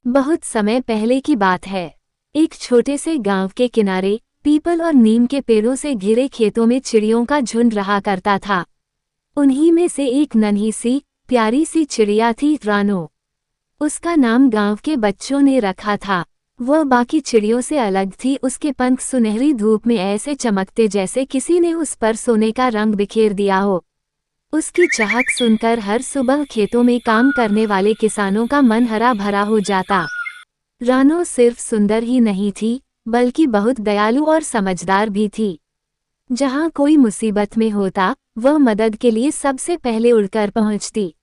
बहुत समय पहले की बात है। एक छोटे से गांव के किनारे पीपल और नीम के पेड़ों से घिरे खेतों में चिड़ियों का झुंड रहा करता था। उन्हीं में से एक नन्ही सी प्यारी सी चिड़िया थी, रानो। उसका नाम गांव के बच्चों ने रखा था। वह बाकी चिड़ियों से अलग थी। उसके पंख सुनहरी धूप में ऐसे चमकते जैसे किसी ने उस पर सोने का रंग बिखेर दिया हो। उसकी चहक सुनकर हर सुबह खेतों में काम करने वाले किसानों का मन हरा भरा हो जाता। रानो सिर्फ सुंदर ही नहीं थी, बल्कि बहुत दयालु और समझदार भी थी। जहाँ कोई मुसीबत में होता, वह मदद के लिए सबसे पहले उड़कर पहुँचती।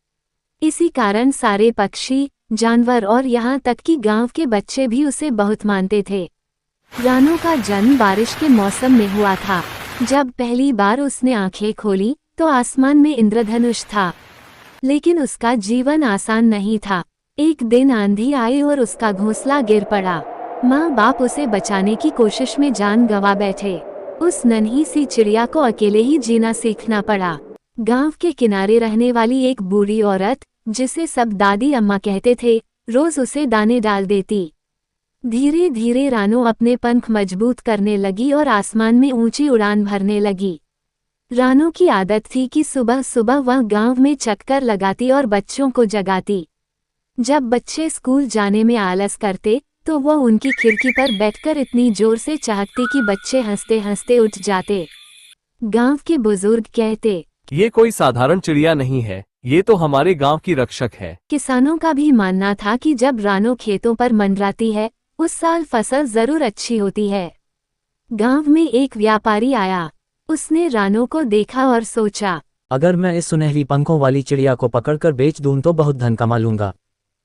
इसी कारण सारे पक्षी, जानवर और यहाँ तक कि गांव के बच्चे भी उसे बहुत मानते थे। रानो का जन्म बारिश के मौसम में हुआ था। जब पहली बार उसने आंखें खोली तो आसमान में इंद्रधनुष था। लेकिन उसका जीवन आसान नहीं था। एक दिन आंधी आई और उसका घोंसला गिर पड़ा। माँ बाप उसे बचाने की कोशिश में जान गंवा बैठे। उस नन्ही सी चिड़िया को अकेले ही जीना सीखना पड़ा। गांव के किनारे रहने वाली एक बूढ़ी औरत, जिसे सब दादी अम्मा कहते थे, रोज उसे दाने डाल देती। धीरे धीरे रानो अपने पंख मजबूत करने लगी और आसमान में ऊंची उड़ान भरने लगी। रानो की आदत थी कि सुबह सुबह वह गांव में चक्कर लगाती और बच्चों को जगाती। जब बच्चे स्कूल जाने में आलस करते तो वह उनकी खिड़की पर बैठकर इतनी जोर से चहकती कि बच्चे हंसते हंसते उठ जाते। गांव के बुजुर्ग कहते, ये कोई साधारण चिड़िया नहीं है, ये तो हमारे गांव की रक्षक है। किसानों का भी मानना था कि जब रानो खेतों पर मंडराती है, उस साल फसल जरूर अच्छी होती है। गांव में एक व्यापारी आया। उसने रानो को देखा और सोचा, अगर मैं इस सुनहरी पंखों वाली चिड़िया को पकड़कर बेच दूं तो बहुत धन कमा लूंगा।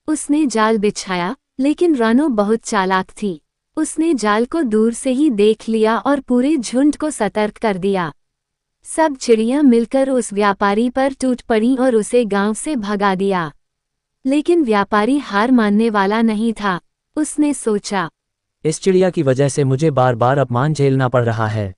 उसने जाल बिछाया, लेकिन रानो बहुत चालाक थी। उसने जाल को दूर से ही देख लिया और पूरे झुंड को सतर्क कर दिया। सब चिड़ियां मिलकर उस व्यापारी पर टूट पड़ी और उसे गांव से भगा दिया। लेकिन व्यापारी हार मानने वाला नहीं था। उसने सोचा, इस चिड़िया की वजह से मुझे बार बार अपमान झेलना पड़ रहा है।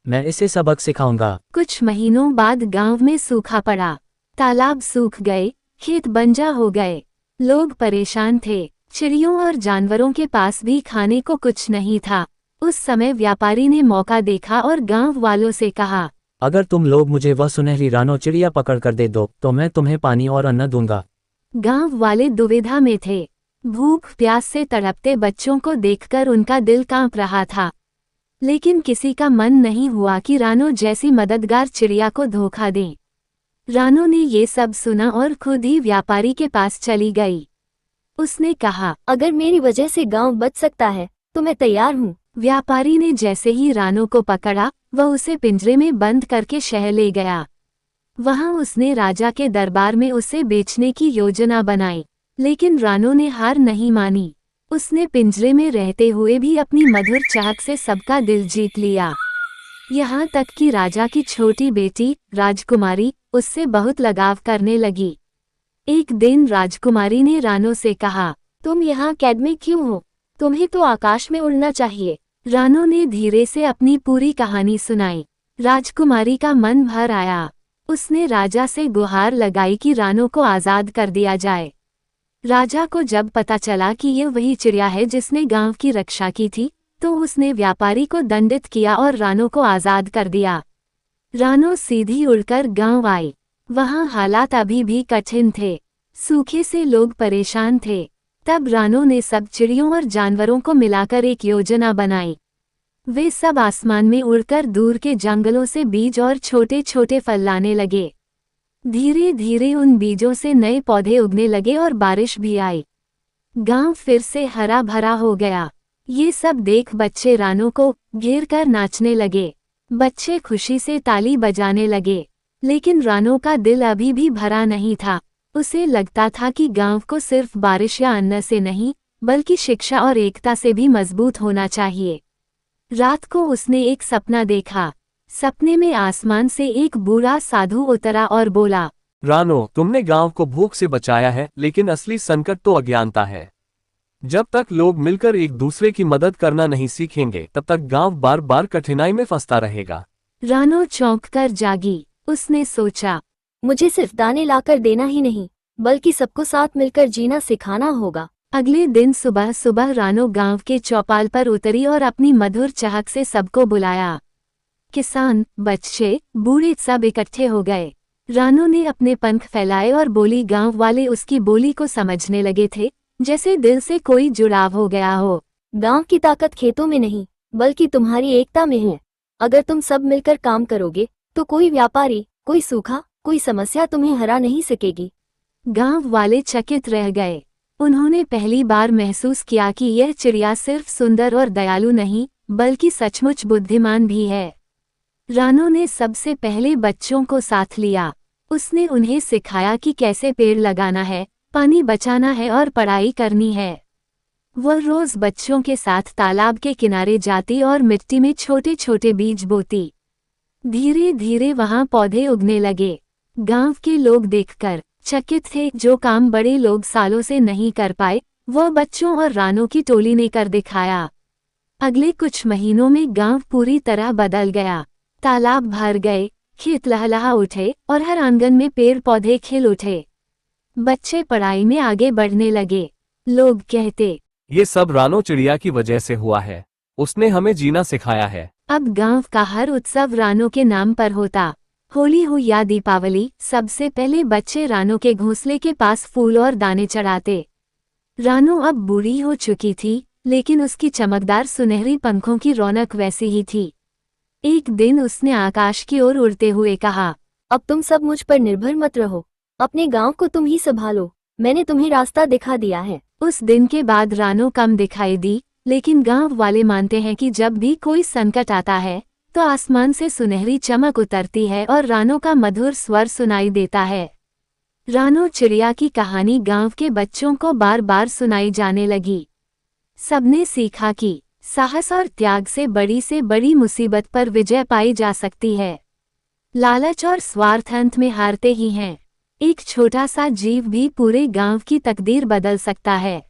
मैं इसे सबक सिखाऊंगा। कुछ महीनों बाद गांव में सूखा पड़ा। तालाब सूख गए, खेत बंजा हो गए। लोग परेशान थे। चिड़ियों और जानवरों के पास भी खाने को कुछ नहीं था। उस समय व्यापारी ने मौका देखा और गांव वालों से कहा, अगर तुम लोग मुझे वह सुनहरी रानो चिड़िया पकड़ कर दे दो तो मैं तुम्हें पानी और अन्न दूंगा। गांव वाले दुविधा में थे। भूख प्यास से तड़पते बच्चों को देखकर उनका दिल कांप रहा था। लेकिन किसी का मन नहीं हुआ कि रानो जैसी मददगार चिड़िया को धोखा दें। रानो ने ये सब सुना और खुद ही व्यापारी के पास चली गई। उसने कहा, अगर मेरी वजह से गांव बच सकता है तो मैं तैयार हूँ। व्यापारी ने जैसे ही रानो को पकड़ा, वह उसे पिंजरे में बंद करके शहर ले गया। वहां उसने राजा के दरबार में उसे बेचने की योजना बनाई। लेकिन रानो ने हार नहीं मानी। उसने पिंजरे में रहते हुए भी अपनी मधुर चहक से सबका दिल जीत लिया। यहाँ तक कि राजा की छोटी बेटी राजकुमारी उससे बहुत लगाव करने लगी। एक दिन राजकुमारी ने रानो से कहा, तुम यहाँ कैद में क्यों हो? तुम्हें तो आकाश में उड़ना चाहिए। रानो ने धीरे से अपनी पूरी कहानी सुनाई। राजकुमारी का मन भर आया। उसने राजा से गुहार लगाई कि रानो को आजाद कर दिया जाए। राजा को जब पता चला कि यह वही चिड़िया है जिसने गांव की रक्षा की थी, तो उसने व्यापारी को दंडित किया और रानो को आजाद कर दिया। रानो सीधी उड़कर गांव आई। वहां हालात अभी भी कठिन थे। सूखे से लोग परेशान थे। तब रानो ने सब चिड़ियों और जानवरों को मिलाकर एक योजना बनाई। वे सब आसमान में उड़कर दूर के जंगलों से बीज और छोटे छोटे फल लाने लगे। धीरे धीरे उन बीजों से नए पौधे उगने लगे और बारिश भी आई। गांव फिर से हरा भरा हो गया। ये सब देख बच्चे रानो को घेर कर नाचने लगे। बच्चे खुशी से ताली बजाने लगे। लेकिन रानो का दिल अभी भी भरा नहीं था। उसे लगता था कि गांव को सिर्फ बारिश या अन्न से नहीं, बल्कि शिक्षा और एकता से भी मजबूत होना चाहिए। रात को उसने एक सपना देखा। सपने में आसमान से एक बूढ़ा साधु उतरा और बोला, रानो, तुमने गांव को भूख से बचाया है, लेकिन असली संकट तो अज्ञानता है। जब तक लोग मिलकर एक दूसरे की मदद करना नहीं सीखेंगे, तब तक गांव बार बार कठिनाई में फंसता रहेगा। रानो चौंक कर जागी। उसने सोचा, मुझे सिर्फ दाने लाकर देना ही नहीं, बल्कि सबको साथ मिलकर जीना सिखाना होगा। अगले दिन सुबह सुबह रानो गांव के चौपाल पर उतरी और अपनी मधुर चहक से सबको बुलाया। किसान, बच्चे, बूढ़े सब इकट्ठे हो गए। रानो ने अपने पंख फैलाए और बोली। गांव वाले उसकी बोली को समझने लगे थे, जैसे दिल से कोई जुड़ाव हो गया हो। गांव की ताकत खेतों में नहीं, बल्कि तुम्हारी एकता में है। अगर तुम सब मिलकर काम करोगे तो कोई व्यापारी, कोई सूखा, कोई समस्या तुम्हें हरा नहीं सकेगी। गांव वाले चकित रह गए। उन्होंने पहली बार महसूस किया कि यह चिड़िया सिर्फ सुंदर और दयालु नहीं, बल्कि सचमुच बुद्धिमान भी है। रानो ने सबसे पहले बच्चों को साथ लिया। उसने उन्हें सिखाया कि कैसे पेड़ लगाना है, पानी बचाना है और पढ़ाई करनी है। वह रोज बच्चों के साथ तालाब के किनारे जाती और मिट्टी में छोटे छोटे बीज बोती। धीरे धीरे वहां पौधे उगने लगे। गांव के लोग देखकर चकित थे। जो काम बड़े लोग सालों से नहीं कर पाए, वह बच्चों और रानो की टोली ने कर दिखाया। अगले कुछ महीनों में गांव पूरी तरह बदल गया। तालाब भर गए, खेत लहलहा उठे और हर आंगन में पेड़ पौधे खिल उठे। बच्चे पढ़ाई में आगे बढ़ने लगे। लोग कहते, ये सब रानो चिड़िया की वजह से हुआ है। उसने हमें जीना सिखाया है। अब गांव का हर उत्सव रानो के नाम पर होता। होली हो या दीपावली, सबसे पहले बच्चे रानो के घोंसले के पास फूल और दाने चढ़ाते। रानो अब बूढ़ी हो चुकी थी, लेकिन उसकी चमकदार सुनहरी पंखों की रौनक वैसी ही थी। एक दिन उसने आकाश की ओर उड़ते हुए कहा, अब तुम सब मुझ पर निर्भर मत रहो। अपने गांव को तुम ही संभालो। मैंने तुम्हें रास्ता दिखा दिया है। उस दिन के बाद रानो कम दिखाई दी, लेकिन गांव वाले मानते हैं कि जब भी कोई संकट आता है तो आसमान से सुनहरी चमक उतरती है और रानो का मधुर स्वर सुनाई देता है। रानो चिड़िया की कहानी गांव के बच्चों को बार बार सुनाई जाने लगी। सबने सीखा कि साहस और त्याग से बड़ी मुसीबत पर विजय पाई जा सकती है। लालच और स्वार्थ अंत में हारते ही हैं। एक छोटा सा जीव भी पूरे गांव की तकदीर बदल सकता है।